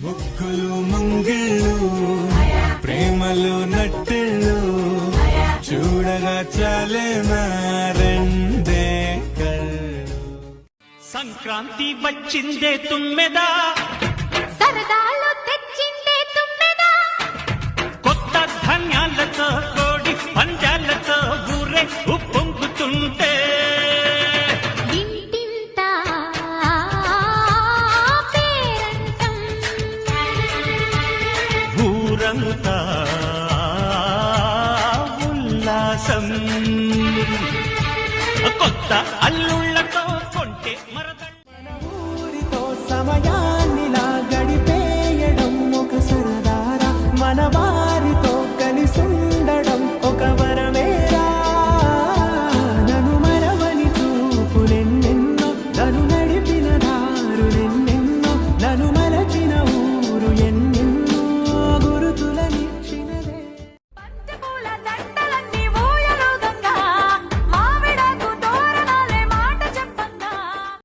ముగ్గులు ముంగిళ్ళు ప్రేమలు నట్టిళ్ళు చూడగా చాలే రెండే కళ్ళు. సంక్రాంతి వచ్చిందే తుమ్మెదా, సరదాలు తెచ్చిందే తుమ్మెదా, కొత్త ధాన్యాలతో కోడి పంజాలతో ఊరే ఉప్పొంగుతుంటే ఇంటింత పేరంటం, ఊరంతా ఉల్లాసం. కొత్త అల్లుళ్ళతో కొంటే మరదళ్ళ ఊరితో సమయా